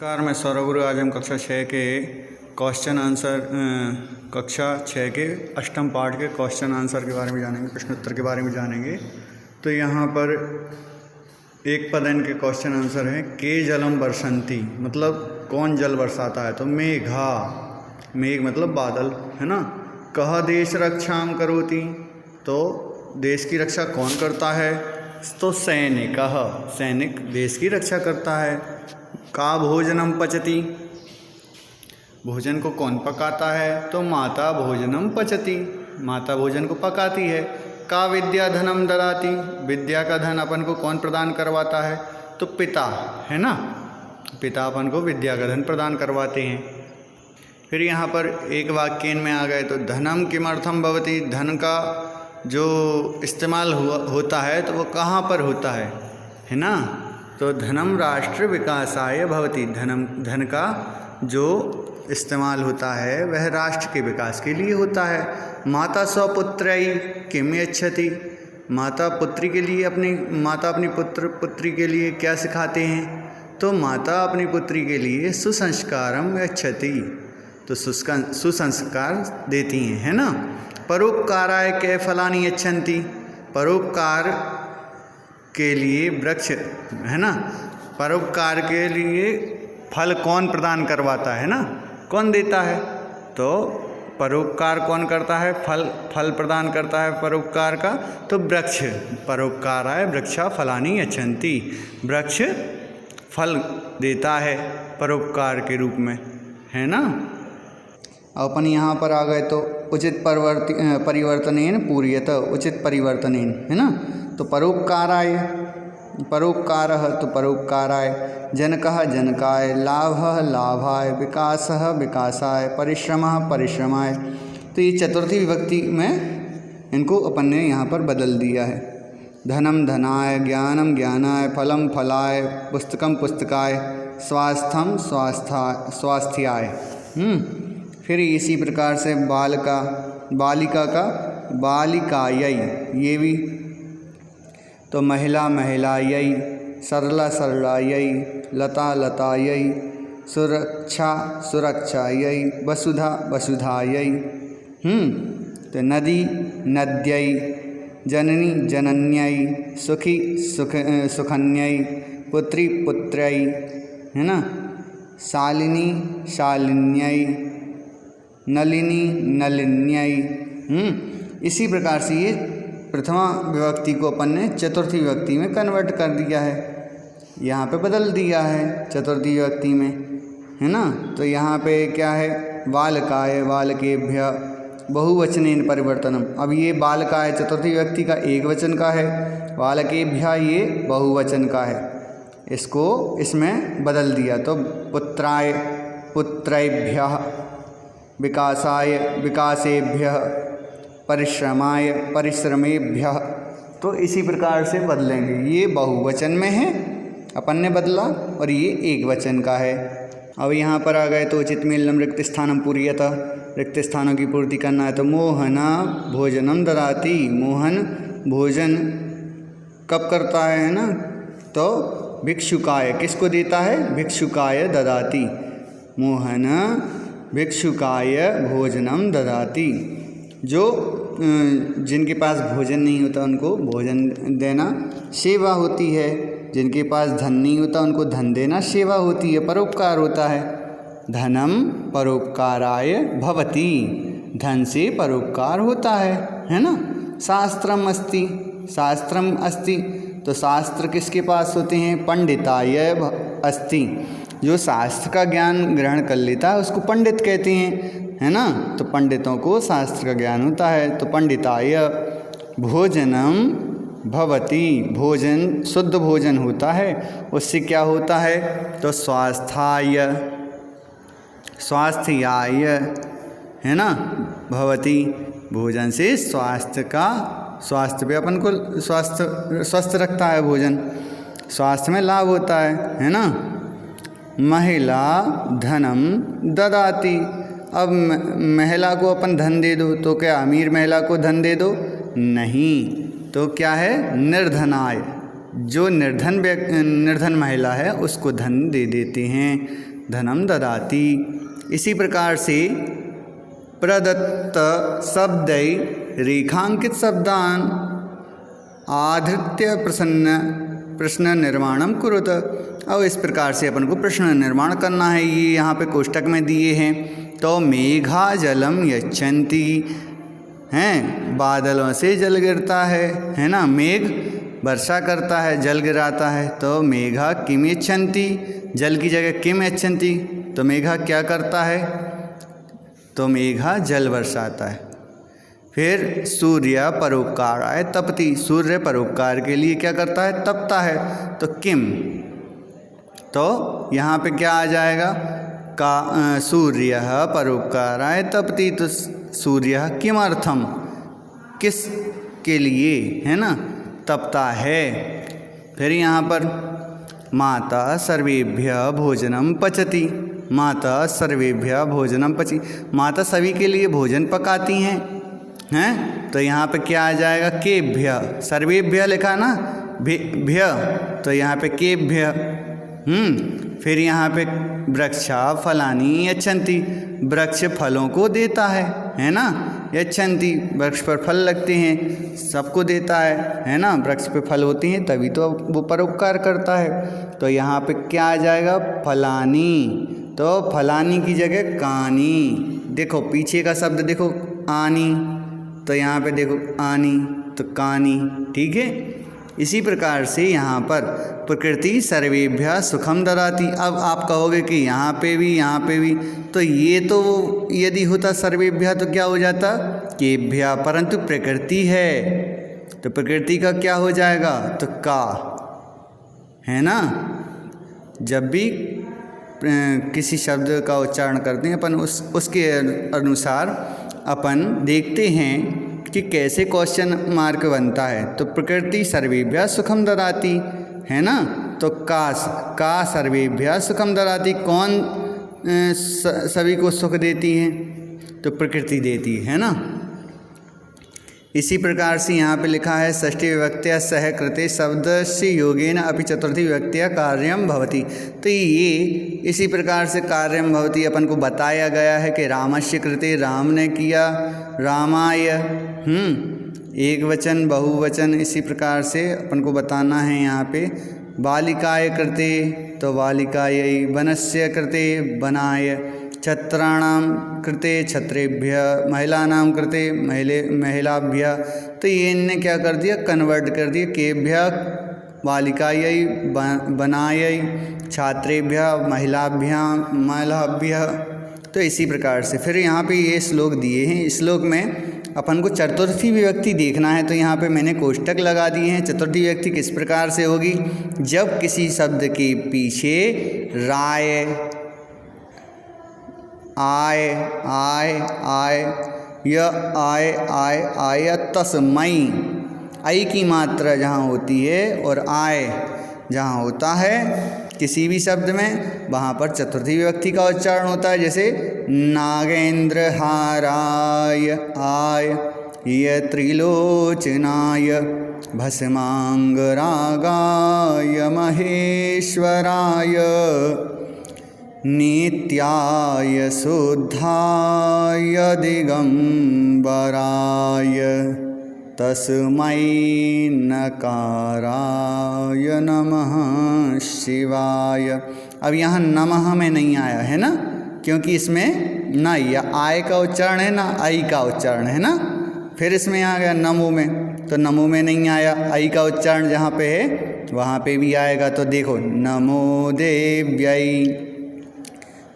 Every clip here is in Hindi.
नमस्कार, मैं सौरभ गुरु। आज हम कक्षा 6 के क्वेश्चन आंसर कक्षा 6 के अष्टम पाठ के क्वेश्चन आंसर के बारे में जानेंगे, प्रश्न उत्तर के बारे में जानेंगे। तो यहाँ पर एक पद एन के क्वेश्चन आंसर है के जलम बरसंती, मतलब कौन जल बरसाता है। तो मेघा, मेघ मतलब बादल है ना। कह देश रक्षाम करोति, तो देश की रक्षा कौन करता है। तो सैनिक, सैनिक देश की रक्षा करता है। का भोजनम पचती, भोजन को कौन पकाता है। तो माता भोजनम पचती, माता भोजन को पकाती है। का विद्या धनम ददाति, विद्या का धन अपन को कौन प्रदान करवाता है। तो पिता है ना, पिता अपन को विद्या का धन प्रदान करवाते हैं। फिर यहाँ पर एक वाक्य में आ गए तो धनम किमर्थम भवति, धन का जो इस्तेमाल होता है तो वो कहाँ पर होता है ना। तो धनम राष्ट्र विकासाय भवति, धन का जो इस्तेमाल होता है वह राष्ट्र के विकास के लिए होता है। माता स्वपुत्रई किम यच्छति, माता पुत्री के लिए अपनी पुत्री के लिए क्या सिखाते हैं। तो माता अपनी पुत्री के लिए सुसंस्कारम यच्छति, तो सुसंस्कार देती हैं है ना। परोपकाराय के फलानि यच्छन्ति, परोपकार के लिए वृक्ष है ना, परोपकार के लिए फल कौन प्रदान करवाता है ना, कौन देता है। तो परोपकार कौन करता है, फल प्रदान करता है परोपकार का। तो वृक्ष, परोपकाराय वृक्षा फलानि यच्छन्ति, वृक्ष फल देता है परोपकार के रूप में है ना। अपन यहाँ पर आ गए तो उचित परिवर्तनेन पूर्यत, उचित परिवर्तनेन है ना। तो परोपकाराय, परोपकारः तो परोपकाराय, जनकः जनकाय, लाभः लाभाय, विकासः विकासाय, परिश्रमः परिश्रमाय। तो ये चतुर्थी विभक्ति में इनको अपन ने यहाँ पर बदल दिया है। धनम धनाय, ज्ञानम ज्ञानाय, फलम फलाय, पुस्तकम पुस्तकाय, स्वास्थ्यम स्वास्थ्याय। फिर इसी प्रकार से बालिका का बालिकायै, ये भी। तो महिला महिलायै, सरला सरलायै, लता लतायै, सुरक्षा सुरक्षायै, वसुधा वसुधायै। तो नदी नद्यै, जननी जनन्यै, सुखी सुखन्यै, पुत्री पुत्र्यै है ना। शालिनी शालिन्यै, नलिनी नलिन्यै। इसी प्रकार से ये प्रथमा विभक्ति को अपन ने चतुर्थी विभक्ति में कन्वर्ट कर दिया है, यहाँ पे बदल दिया है चतुर्थी विभक्ति में है ना। तो यहाँ पे क्या है, बालकाय बालकेभ्य बहुवचनेन परिवर्तनम। अब ये बालकाय चतुर्थी विभक्ति का एक वचन का है, बालकेभ्य ये बहुवचन का है, इसको इसमें बदल दिया। तो पुत्राय पुत्रेभ्यः, विकासाय विकासेभ्यः, परिश्रमाय परिश्रमेभ्यः। तो इसी प्रकार से बदलेंगे। ये बहुवचन में है अपन ने बदला और ये एक वचन का है। अब यहाँ पर आ गए तो उचित मेलनम रिक्त स्थानम पूर्यत, रिक्त स्थानों की पूर्ति करना है। तो मोहना भोजनम ददाति, मोहन भोजन कब करता है ना। तो भिक्षुकाय, किसको देता है, भिक्षुकाय ददाति, मोहन भिक्षुकाय भोजनम ददाति। जो जिनके पास भोजन नहीं होता उनको भोजन देना सेवा होती है, जिनके पास धन नहीं होता उनको धन देना सेवा होती है, परोपकार होता है। धनम परोपकाराय भवति, धन से परोपकार होता है ना। शास्त्रम अस्ति, शास्त्रम अस्ति, तो शास्त्र किसके पास होते हैं, पंडिताय अस्ति, जो शास्त्र का ज्ञान ग्रहण कर लेता है उसको पंडित कहते हैं है ना। तो पंडितों को शास्त्र का ज्ञान होता है। तो पंडिताय भोजनम भवति, भोजन शुद्ध भोजन होता है, उससे क्या होता है। तो स्वास्थ्याय स्वास्थ्याय है ना भवति, भोजन से स्वास्थ्य का, स्वास्थ्य पे अपन को स्वस्थ रखता है भोजन, स्वास्थ्य में लाभ होता है ना। महिला धनम ददाति, अब महिला को अपन धन दे दो तो क्या अमीर महिला को धन दे दो, नहीं। तो क्या है, निर्धनाय, जो निर्धन महिला है उसको धन दे देते हैं। धनम ददाति। इसी प्रकार से प्रदत्त शब्दै रेखांकित शब्दान आधृत्य प्रश्न निर्माणम कुरुत। अब इस प्रकार से अपन को प्रश्न निर्माण करना है। ये यहाँ पे कोष्टक में दिए हैं। तो मेघा जलम यच्छन्ति, हैं बादलों से जल गिरता है ना। मेघ वर्षा करता है, जल गिराता है। तो मेघा किम यच्छन्ति, जल की जगह किम यच्छन्ति, तो मेघा क्या करता है, तो मेघा जल बरसाता है। फिर सूर्य परोपकाराय तपति, सूर्य परोपकार के लिए क्या करता है, तपता है। तो किम, तो यहाँ पे क्या आ जाएगा, का सूर्य परोपकाराय तपति। तो सूर्य किमर्थम, किस के लिए, है ना, तपता है। फिर यहाँ पर माता सर्वेभ्य भोजनम पचति, माता सर्वेभ्य भोजनम पचि, माता सभी के लिए भोजन पकाती हैं। तो यहाँ पे क्या आ जाएगा, केभ्य, सर्वेभ्य लिखा ना, भ्य, तो यहाँ पे केभ्य। फिर यहाँ पे वृक्षा फलानी यच्छन्ति, वृक्ष फलों को देता है ना। यच्छन्ति, वृक्ष पर फल लगते हैं, सबको देता है ना। वृक्ष पे फल होते हैं तभी तो वो परोपकार करता है। तो यहाँ पे क्या आ जाएगा, फलानी। तो फलानी की जगह कानी, देखो पीछे का शब्द देखो आनी, तो यहाँ पे देखो आनी, तो कानी, ठीक है। इसी प्रकार से यहाँ पर प्रकृति सर्वेभ्य सुखम ददाति। अब आप कहोगे कि यहाँ पे भी, तो ये तो यदि होता सर्वेभ्य तो क्या हो जाता, केभ्य, परंतु प्रकृति है तो प्रकृति का क्या हो जाएगा, तो का, है ना। जब भी किसी शब्द का उच्चारण करते हैं अपन उसके अनुसार अपन देखते हैं कि कैसे क्वेश्चन मार्क बनता है। तो प्रकृति सर्वेभ्य सुखम ददाति, है ना। तो का सर्वेभ्य सुखम ददाति, कौन सभी को सुख देती है, तो प्रकृति देती है ना। इसी प्रकार से यहाँ पे लिखा है षष्ठी विभक्त्या सह कृते शब्द से योगेन अपि चतुर्थी विभक्त्या कार्यम भवति। तो ये इसी प्रकार से कार्यम भवति अपन को बताया गया है कि रामस्य कृते, राम ने किया, रामाय, एक वचन बहुवचन, इसी प्रकार से अपन को बताना है। यहाँ पे बालिकाय कृते, तो बालिकायै, वनस्य कृते वनाय, छत्राणाम कृते छत्रेभ्य, महिलानां कृते महिलाभ्य। तो ये इनने क्या कर दिया, कन्वर्ट कर दिया, केभ्य बालिकायै वनायै, छात्रेभ्य महिलाभ्य। तो इसी प्रकार से फिर यहाँ पे ये श्लोक दिए हैं। इस श्लोक में अपन को चतुर्थी विभक्ति देखना है। तो यहाँ पे मैंने कोष्टक लगा दिए हैं। चतुर्थी विभक्ति किस प्रकार से होगी, जब किसी शब्द के पीछे राय, आय, आय तस्मयी, आई की मात्रा जहाँ होती है और आय जहाँ होता है किसी भी शब्द में, वहाँ पर चतुर्थी विभक्ति का उच्चारण होता है। जैसे नागेंद्र हाराय आय, य त्रिलोचनाय, भस्मांग रागाय महेश्वराय, नित्याय शुद्धाय दिगंबराय, तस्मै नकाराय नमः शिवाय। अब यहाँ नमः में नहीं आया है ना, क्योंकि इसमें ना या आय का उच्चारण है ना आई का उच्चारण है ना। फिर इसमें आ गया नमो में, तो नमो में नहीं आया, आई का उच्चारण जहाँ पे है वहाँ पे भी आएगा। तो देखो नमो देव्यै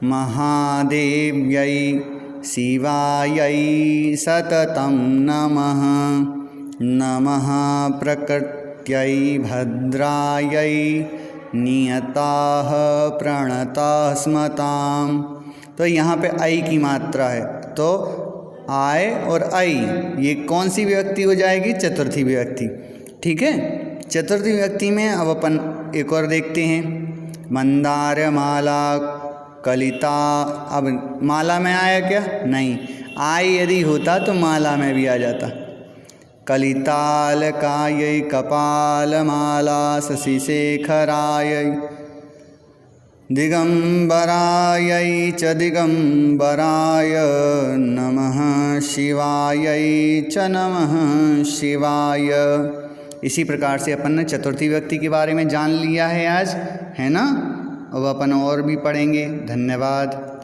महादेव्यै शिवायै सततं नमः, नमः प्रकृत्यै भद्रायै, नियताः प्रणताः स्मताम्। तो यहाँ पे आई की मात्रा है, तो आय और आई ये कौन सी विभक्ति हो जाएगी, चतुर्थी विभक्ति, ठीक है। चतुर्थी विभक्ति में अब अपन एक और देखते हैं, मंदार माला कलिता। अब माला में आया क्या, नहीं, आय यदि होता तो माला में भी आ जाता। कलिताल कायै कपाल माला शशिशेखराय, दिगंबरायै च दिगंबराय नमः शिवायै च नमः शिवाय। इसी प्रकार से अपन ने चतुर्थी विभक्ति के बारे में जान लिया है आज, है ना। अब अपन और भी पढ़ेंगे। धन्यवाद।